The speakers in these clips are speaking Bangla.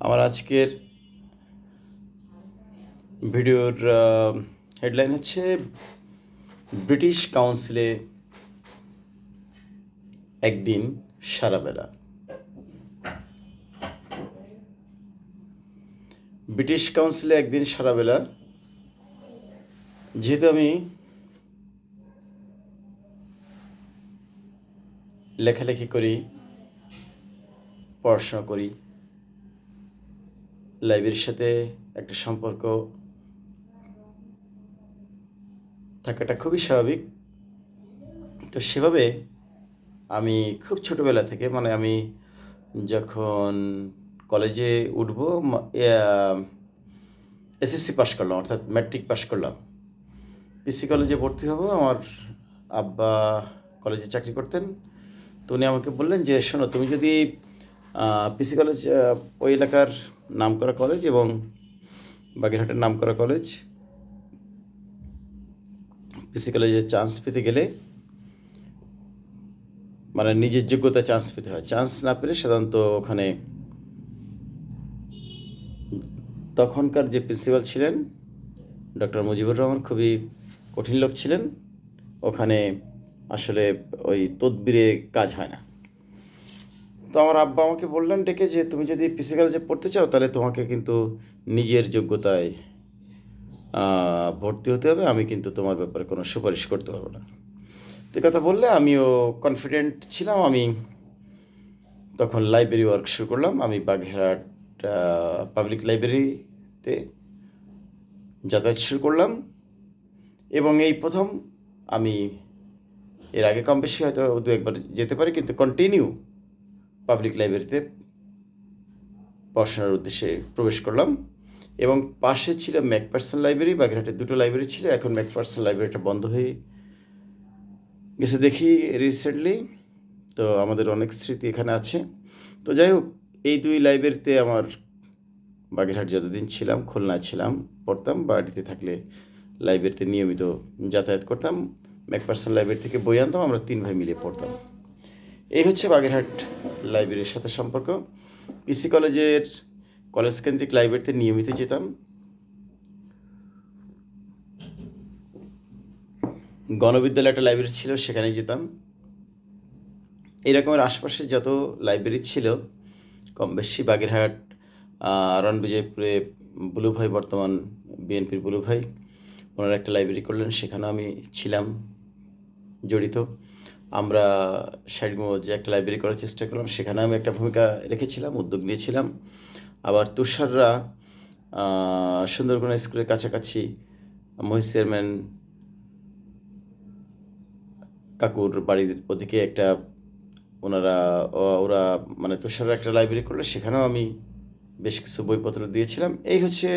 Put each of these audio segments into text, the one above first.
আমার আজকের ভিডিওর হেডলাইন হচ্ছে ব্রিটিশ কাউন্সিলে একদিন সারাবেলা। ব্রিটিশ কাউন্সিলে একদিন সারাবেলা, যেহেতু আমি লেখালেখি করি, পড়াশোনা করি, লাইব্রেরির সাথে একটা সম্পর্ক থাকাটা খুবই স্বাভাবিক। তো সেভাবে আমি খুব ছোটোবেলা থেকে, মানে আমি যখন কলেজে উঠবো, এসএসসি পাশ করলাম, অর্থাৎ ম্যাট্রিক পাশ করলাম, পিসি কলেজে ভর্তি হব। আমার আব্বা কলেজে চাকরি করতেন। তো উনি আমাকে বললেন যে, শোনো, তুমি যদি পিসি কলেজ ওই এলাকার নামকরা কলেজ এবং বাগেরহাটের নামকরা কলেজ, পিসি কলেজে চান্স পেতে গেলে মানে নিজের যোগ্যতায় চান্স পেতে হয়। চান্স না পেলে সাধারণত ওখানে তখনকার যে প্রিন্সিপাল ছিলেন ডক্টর মুজিবুর রহমান খুবই কঠিন লোক ছিলেন। ওখানে আসলে ওই তদবিরে কাজ হয় না। তো আমার আব্বা আমাকে বললেন ডেকে যে, তুমি যদি পিসি কলেজে পড়তে চাও তাহলে তোমাকে কিন্তু নিজের যোগ্যতায় ভর্তি হতে হবে। আমি কিন্তু তোমার ব্যাপারে কোনো সুপারিশ করতে পারবো না। তো কথা বললে আমিও কনফিডেন্ট ছিলাম। আমি তখন লাইব্রেরি ওয়ার্ক শুরু করলাম। আমি বাগেরহাট পাবলিক লাইব্রেরিতে যাতায়াত শুরু করলাম এবং এই প্রথম আমি, এর আগে কম বেশি হয়তো দু একবার যেতে পারি, কিন্তু কন্টিনিউ পাবলিক লাইব্রেরিতে পড়াশোনার উদ্দেশ্যে প্রবেশ করলাম। এবং পাশে ছিল ম্যাকপারসন লাইব্রেরি। বাগেরহাটে দুটো লাইব্রেরি ছিল, এখন ম্যাকপারসন লাইব্রেরিটা বন্ধ হয়ে গেছে দেখি রিসেন্টলি। তো আমাদের অনেক স্মৃতি এখানে আছে। তো যাই হোক, এই দুই লাইব্রেরিতে আমার বাগেরহাট যতদিন ছিলাম, খুলনায় ছিলাম, পড়তাম। বাড়িতে থাকলে লাইব্রেরিতে নিয়মিত যাতায়াত করতাম। ম্যাকপারসন লাইব্রেরি থেকে বই আনতাম, আমরা তিন ভাই মিলে পড়তাম। এই হচ্ছে বাগেরহাট লাইব্রেরির সাথে সম্পর্ক। পিসি কলেজের কলেজ কেন্দ্রিক লাইব্রেরিতে নিয়মিত যেতাম। গণবিদ্যালয় একটা লাইব্রেরি ছিল, সেখানে যেতাম। এরকমের আশপাশে যত লাইব্রেরি ছিল কম বেশি বাগেরহাট আরন বিজয়পুরে বুলু ভাই, বর্তমান বিএনপির বুলু ভাই, ওনারা একটা লাইব্রেরি করলেন, সেখানেও আমি ছিলাম জড়িত। আমরা ষাটগঞ্জ যে একটা লাইব্রেরি করার চেষ্টা করলাম, সেখানে আমি একটা ভূমিকা রেখেছিলাম, উদ্যোগ নিয়েছিলাম। আবার তুষাররা সুন্দরবন স্কুলের কাছাকাছি মহিষ চেয়ারম্যান কাকুর বাড়ির ওদিকে একটা ওরা মানে তুষাররা একটা লাইব্রেরি করলে, সেখানেও আমি বেশ কিছু বইপত্র দিয়েছিলাম। এই হচ্ছে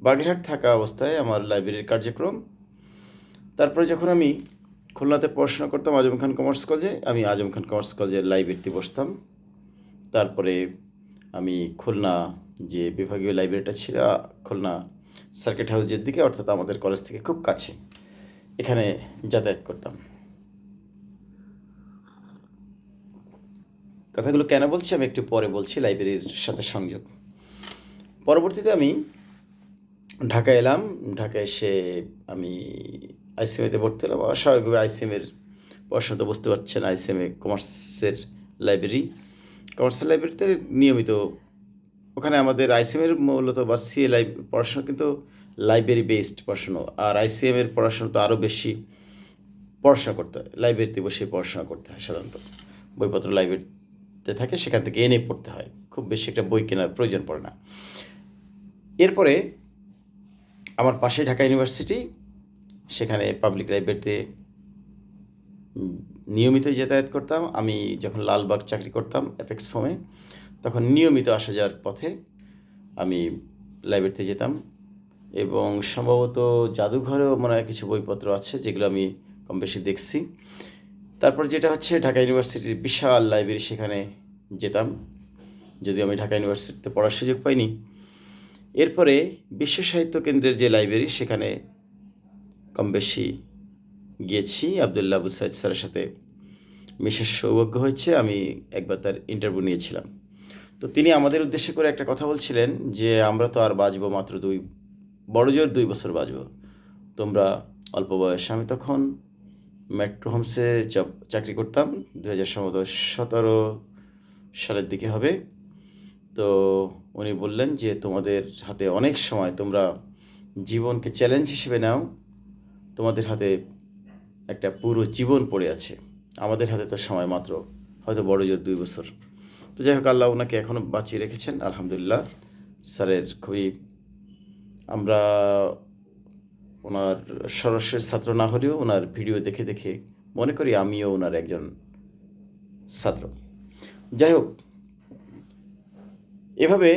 বাগেরহাট থাকা অবস্থায় আমার লাইব্রেরির কার্যক্রম। তারপরে যখন আমি খুলনাতে পড়াশোনা করতাম আজম খান কমার্স কলেজে, আমি আজম খান কমার্স কলেজের লাইব্রেরিতে বসতাম। তারপরে আমি খুলনা যে বিভাগীয় লাইব্রেরিটা ছিল, খুলনা সার্কিট হাউসের দিকে, অর্থাৎ আমাদের কলেজ থেকে খুব কাছে, এখানে যাতায়াত করতাম। কথাগুলো কেন বলছি আমি একটু পরে বলছি, লাইব্রেরির সাথে সংযোগ। পরবর্তীতে আমি ঢাকায় এলাম। ঢাকায় এসে আমি আইসিএমএতে ভর্তি হলাম। স্বাভাবিকভাবে আইসিএমের পড়াশোনা তো বুঝতে পারছেন, আইসিএমএ কমার্সের লাইব্রেরি। কমার্সের লাইব্রেরিতে নিয়মিত, ওখানে আমাদের আইসিএমের মূলত বা সিএ পড়াশোনা কিন্তু লাইব্রেরি বেসড পড়াশুনো, আর আইসিএমের পড়াশোনা তো আরও বেশি পড়াশোনা করতে হয়, লাইব্রেরিতে বসে পড়াশোনা করতে হয়। সাধারণত বইপত্র লাইব্রেরিতে থাকে, সেখান থেকে এনে পড়তে হয়, খুব বেশি একটা বই কেনার প্রয়োজন পড়ে না। এরপরে আমার পাশে ঢাকা ইউনিভার্সিটি, সেখানে পাবলিক লাইব্রেরিতে নিয়মিত যাতায়াত করতাম। আমি যখন লালবাগ চাকরি করতাম অ্যাপেক্স ফার্মে, তখন নিয়মিত আসা যাওয়ার পথে আমি লাইব্রেরিতে যেতাম। এবং সম্ভবত জাদুঘরেও মনে হয় কিছু বইপত্র আছে, যেগুলো আমি কম বেশি দেখছি। তারপর যেটা হচ্ছে ঢাকা ইউনিভার্সিটির বিশাল লাইব্রেরি, সেখানে যেতাম, যদিও আমি ঢাকা ইউনিভার্সিটিতে পড়ার সুযোগ পাইনি। এরপরে বিশ্ব সাহিত্য কেন্দ্রের যে লাইব্রেরি, সেখানে কম বেশি গিয়েছি। আবদুল্লাহ আবু সাইদ স্যারের সাথে বিশেষ সৌভাগ্য হয়েছে, আমি একবার তার ইন্টারভিউ নিয়েছিলাম। তো তো তিনি আমাদের উদ্দেশ্য করে একটা কথা বলছিলেন যে আমরা তো আর বাঁচবো মাত্র বড়জোর 2 বছর বাঁচবো, তোমরা অল্প বয়স। আমি তখন মেট্রো হোমসে চাকরি করতাম, 2017 সালের দিকে হবে। তো উনি বললেন যে তোমাদের হাতে অনেক সময়, তোমরা জীবনকে চ্যালেঞ্জ হিসেবে নাও, তোমাদের হাতে একটা পুরো জীবন পড়ে আছে, আমাদের হাতে তো সময় মাত্র হয়তো বড়জোর 2 বছর। তো যাই হোক, আল্লাহ ওনাকে এখনও বাঁচিয়ে রেখেছেন, আলহামদুলিল্লাহ। স্যারের খুবই, আমরা ওনার সরাসরি ছাত্র না হলেও ওনার ভিডিও দেখে দেখে মনে করি আমিও ওনার একজন ছাত্র। যাই হোক, এভাবে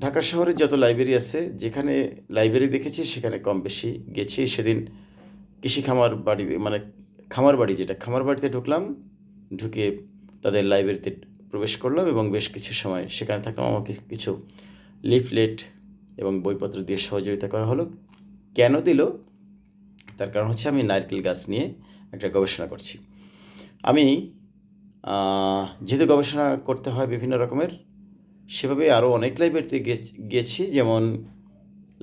ঢাকা শহরে যত লাইব্রেরি আছে, যেখানে লাইব্রেরি দেখেছি সেখানে কম বেশি গেছি। সেদিন কৃষি খামার বাড়ি, মানে খামার বাড়ি, যেটা খামার বাড়িতে ঢুকলাম, ঢুকে তাদের লাইব্রেরিতে প্রবেশ করলাম এবং বেশ কিছু সময় সেখানে থাকলাম। আমাকে কিছু লিফলেট এবং বইপত্র দিয়ে সহযোগিতা করা হলো। কেন দিল? তার কারণ হচ্ছে আমি নারকেল গাছ নিয়ে একটা গবেষণা করছি। আমি যেহেতু গবেষণা করতে হয় বিভিন্ন রকমের, সেভাবে আরও অনেক লাইব্রেরিতে গেছি, যেমন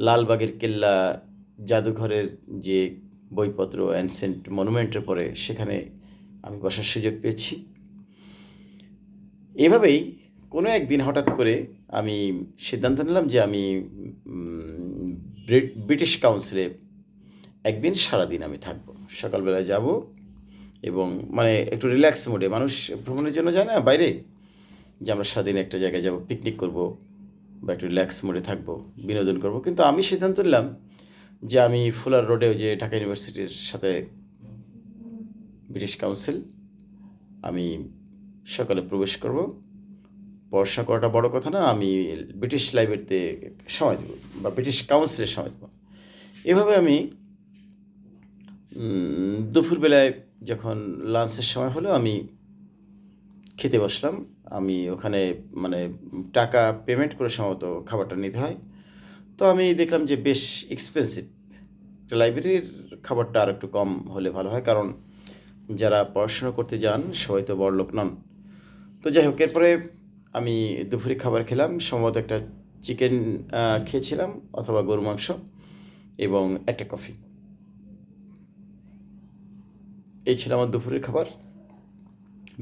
লালবাগের কেল্লা জাদুঘরের যে বইপত্র অ্যানসেন্ট মনুমেন্টের পরে, সেখানে আমি বসার সুযোগ পেয়েছি। এভাবেই কোনো একদিন হঠাৎ করে আমি সিদ্ধান্ত নিলাম যে আমি ব্রিটিশ কাউন্সিলে একদিন সারাদিন আমি থাকবো। সকালবেলায় যাব এবং মানে একটু রিল্যাক্স মোডে, মানুষ ভ্রমণের জন্য যায় না বাইরে, যে আমরা সারাদিন একটা জায়গায় যাব, পিকনিক করব বা একটু রিল্যাক্স মোডে থাকবো, বিনোদন করব। কিন্তু আমি সিদ্ধান্ত নিলাম যে আমি ফুলার রোডেও, যে ঢাকা ইউনিভার্সিটির সাথে ব্রিটিশ কাউন্সিল, আমি সকালে প্রবেশ করব। পড়াশোনা করাটা বড় কথা না, আমি ব্রিটিশ লাইব্রেরিতে সময় দেব বা ব্রিটিশ কাউন্সিলে সময় দেব। এভাবে আমি দুপুরবেলায় যখন লাঞ্চের সময় হলো, আমি খেতে বসলাম। আমি ওখানে মানে টাকা পেমেন্ট করে সম্ভবত খাবারটা নিতে হয়। তো আমি দেখলাম যে বেশ এক্সপেন্সিভ, একটা লাইব্রেরির খাবারটা আর একটু কম হলে ভালো হয়, কারণ যারা পড়াশোনা করতে যান সবাই তো বড়লোক নন। তো যাই হোক, এরপরে আমি দুপুরে খাবার খেলাম, সম্ভবত একটা চিকেন খেয়েছিলাম অথবা গরু মাংস এবং একটা কফি। এই ছিল আমার দুপুরের খাবার।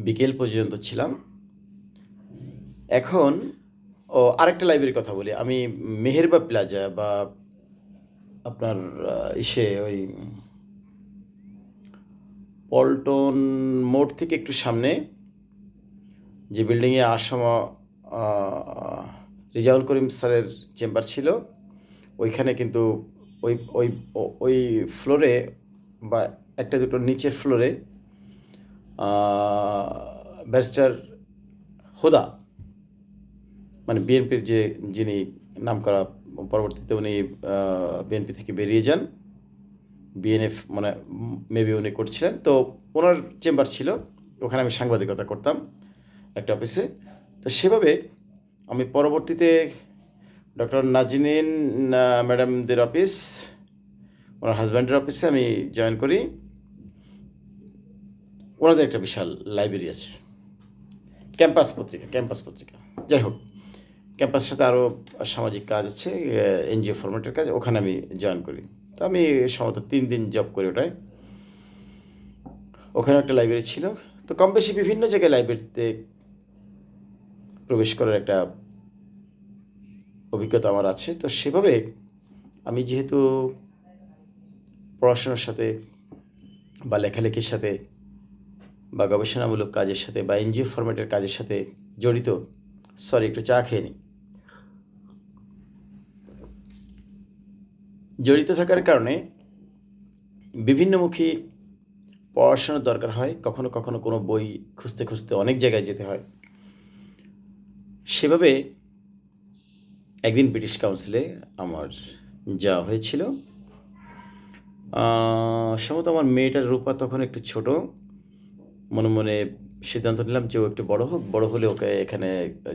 বিকেল পর্যন্ত ছিলাম। এখন আরেকটা লাইব্রেরির কথা বলি। আমি মেহেরবা প্লাজা বা আপনার ওই পল্টন মোড় থেকে একটু সামনে যে বিল্ডিংয়ে রিজাউল করিম স্যারের চেম্বার ছিল, ওইখানে কিন্তু ওই ওই ওই ফ্লোরে বা একটা দুটো নিচের ফ্লোরে ব্যারিস্টার হুদা, মানে বিএনপির যিনি নামকরা, পরবর্তীতে উনি বিএনপি থেকে বেরিয়ে যান, বিএনএফ মানে মেবি উনি করছিলেন, তো ওনার চেম্বার ছিল, ওখানে আমি সাংবাদিকতা করতাম একটা অফিসে। তো সেভাবে আমি পরবর্তীতে ডক্টর নাজনীন ম্যাডামদের অফিস, ওনার হাজব্যান্ডের অফিসে আমি জয়েন করি। ওনাদের একটা বিশাল লাইব্রেরি আছে, ক্যাম্পাস পত্রিকা। যাই হোক, ক্যাম্পাসের সাথে আরও সামাজিক কাজ আছে, এনজিও ফরম্যাটের কাজ, ওখানে আমি জয়েন করি। তো আমি সম্ভবত 3 দিন জব করি ওটায়। ওখানে একটা লাইব্রেরি ছিল। তো কম বেশি বিভিন্ন জায়গায় লাইব্রেরিতে প্রবেশ করার একটা অভিজ্ঞতা আমার আছে। তো সেভাবে আমি যেহেতু পড়াশোনার সাথে বা লেখালেখির সাথে বা গবেষণামূলক কাজের সাথে বা এনজিও ফরম্যাটের কাজের সাথে জড়িত, সরি একটু চা খেয়ে নিই, জড়িত থাকার কারণে বিভিন্নমুখী পড়াশোনার দরকার হয়। কখনো কখনো কোনো বই খুঁজতে খুঁজতে অনেক জায়গায় যেতে হয়। সেভাবে একদিন ব্রিটিশ কাউন্সিলে আমার যাওয়া হয়েছিল। সম্ভবত আমার মেয়েটার রূপা তখন একটু ছোট, মনে মনে সিদ্ধান্ত নিলাম যে ও একটু বড় হোক, বড় হলে ওকে এখানে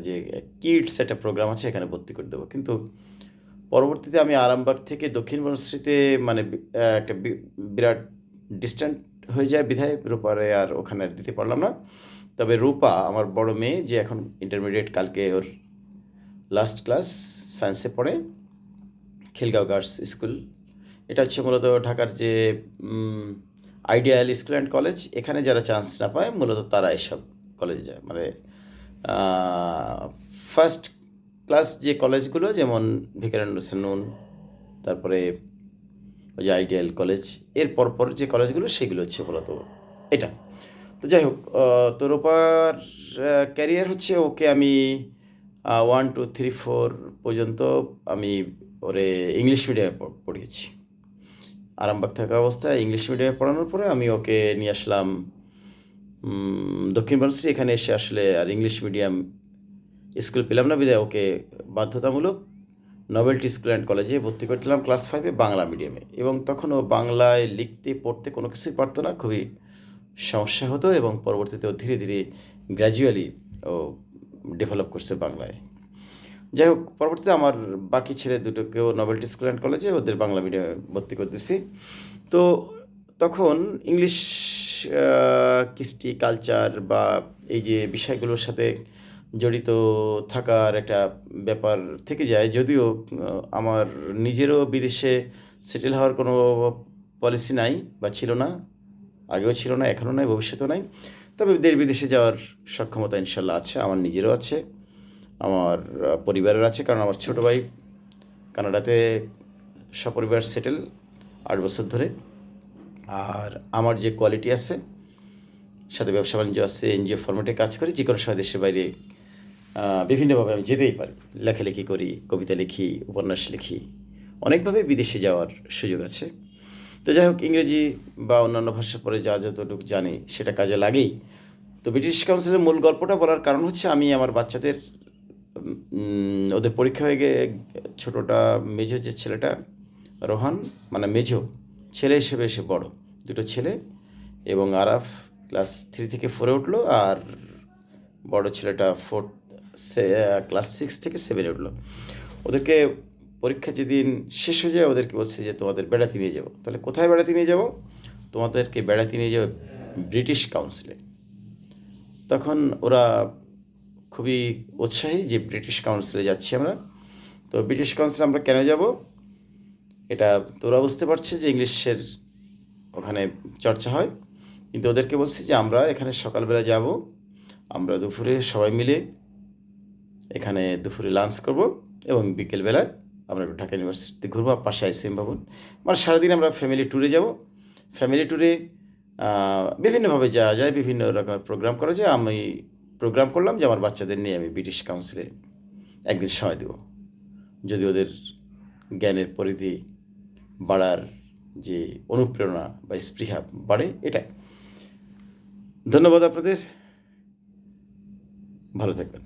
যে কিডস একটা প্রোগ্রাম আছে এখানে ভর্তি করে দেবো। কিন্তু পরবর্তীতে আমি আরামবাগ থেকে দক্ষিণ বনশ্রীতে, মানে একটা বিরাট ডিস্ট্যান্ট হয়ে যায় বিধায় রূপারে আর ওখানে দিতে পারলাম না। তবে রূপা আমার বড় মেয়ে, যে এখন ইন্টারমিডিয়েট, কালকে ওর লাস্ট ক্লাস, সায়েন্সে পড়ে, খিলগাঁও গার্লস স্কুল। এটা হচ্ছে মূলত ঢাকার যে আইডিয়াল স্কুল অ্যান্ড কলেজ, এখানে যারা চান্স না পায় মূলত তারা এসব কলেজে যায়। মানে ফার্স্ট ক্লাস যে কলেজগুলো, যেমন ভিকারুন্নিসা নুন, তারপরে ওই যে আইডিয়াল কলেজ, এর পরপর যে কলেজগুলো সেগুলো হচ্ছে মূলত এটা। তো যাই হোক, তো রূপার ক্যারিয়ার হচ্ছে, ওকে আমি 1 2 3 4 পর্যন্ত আমি ওরে ইংলিশ মিডিয়ামে পড়িয়েছি। আরামবাগ থাকা অবস্থায় ইংলিশ মিডিয়ামে পড়ানোর পরে আমি ওকে নিয়ে আসলাম দক্ষিণ বনশ্রী। এখানে এসে আসলে আর ইংলিশ মিডিয়াম স্কুল পেলাম না, বিধায় ওকে বাধ্যতামূলক নভেলটি স্কুল অ্যান্ড কলেজে ভর্তি করছিলাম ক্লাস 5-এ বাংলা মিডিয়ামে। এবং তখন ও বাংলায় লিখতে পড়তে কোনো কিছুই পারতো না, খুবই সমস্যা হতো। এবং পরবর্তীতে ও ধীরে ধীরে গ্র্যাজুয়ালি ও ডেভেলপ করছে বাংলায়। যাই হোক, পরবর্তীতে আমার বাকি ছেলে দুটোকেও নভেলটি স্কুল অ্যান্ড কলেজে ওদের বাংলা মিডিয়ামে ভর্তি করতেছি। তো তখন ইংলিশ, কৃষ্টি, কালচার বা এই যে বিষয়গুলোর সাথে জড়িত থাকার একটা ব্যাপার থেকে যায়। যদিও আমার নিজেরও বিদেশে সেটেল হওয়ার কোনো পলিসি নাই বা ছিল না, আগেও ছিল না, এখনও নাই, ভবিষ্যতেও নাই। তবে দেশ বিদেশে যাওয়ার সক্ষমতা ইনশাল্লাহ আছে, আমার নিজেরও আছে, আমার পরিবারের আছে। কারণ আমার ছোটো ভাই কানাডাতে সপরিবার সেটেল 8 বছর ধরে। আর আমার যে কোয়ালিটি আছে, সাথে ব্যবসা বাণিজ্য আছে, এনজিও ফরম্যাটে কাজ করি, যে কোনো সময় দেশের বাইরে বিভিন্নভাবে আমি যেতেই পারি। লেখালেখি করি, কবিতা লিখি, উপন্যাস লিখি, অনেকভাবে বিদেশে যাওয়ার সুযোগ আছে। তো যাই হোক, ইংরেজি বা অন্যান্য ভাষা পরে যা যতটুকু জানি সেটা কাজে লাগেই। তো ব্রিটিশ কাউন্সিলের মূল গল্পটা বলার কারণ হচ্ছে, আমি আমার বাচ্চাদের ওদের পরীক্ষা হয়ে গিয়ে, ছোটোটা মেজো যে ছেলেটা রোহান, মানে মেজো ছেলে হিসেবে এসে বড়, দুটো ছেলে, এবং আরাফ ক্লাস 3 থেকে 4-এ উঠলো, আর বড় ছেলেটা ক্লাস 6 থেকে 7-এ উঠলো। ওদেরকে পরীক্ষা যেদিন শেষ হয়ে যায়, ওদেরকে বলছে যে তোমাদের বেড়াতে নিয়ে যাবো। তাহলে কোথায় বেড়াতে নিয়ে যাব? তোমাদেরকে বেড়াতে নিয়ে যাবো ব্রিটিশ কাউন্সিলে। তখন ওরা খুবই উৎসাহী যে ব্রিটিশ কাউন্সিলে যাচ্ছি আমরা। তো ব্রিটিশ কাউন্সিলে আমরা কেন যাব, এটা তোরা বুঝতে পারছে যে ইংলিশের ওখানে চর্চা হয়। কিন্তু ওদেরকে বলছি যে আমরা এখানে সকালবেলা যাব, আমরা দুপুরে সবাই মিলে এখানে দুপুরে লাঞ্চ করব, এবং বিকেলবেলায় আমরা ঢাকা ইউনিভার্সিটিতে ঘুরবো, পাশে আইসিএম ভবন। মানে সারাদিন আমরা ফ্যামিলি ট্যুরে যাব। ফ্যামিলি ট্যুরে বিভিন্নভাবে যাওয়া যায়, বিভিন্ন রকমের প্রোগ্রাম করা যায়। আমি প্রোগ্রাম করলাম যে আমার বাচ্চাদের নিয়ে আমি ব্রিটিশ কাউন্সিলে একদিন সময় দেব, যদি ওদের জ্ঞানের পরিধি বাড়ার যে অনুপ্রেরণা বা স্পৃহা বাড়ে, এটাই। ধন্যবাদ আপনাদের, ভালো থাকবেন।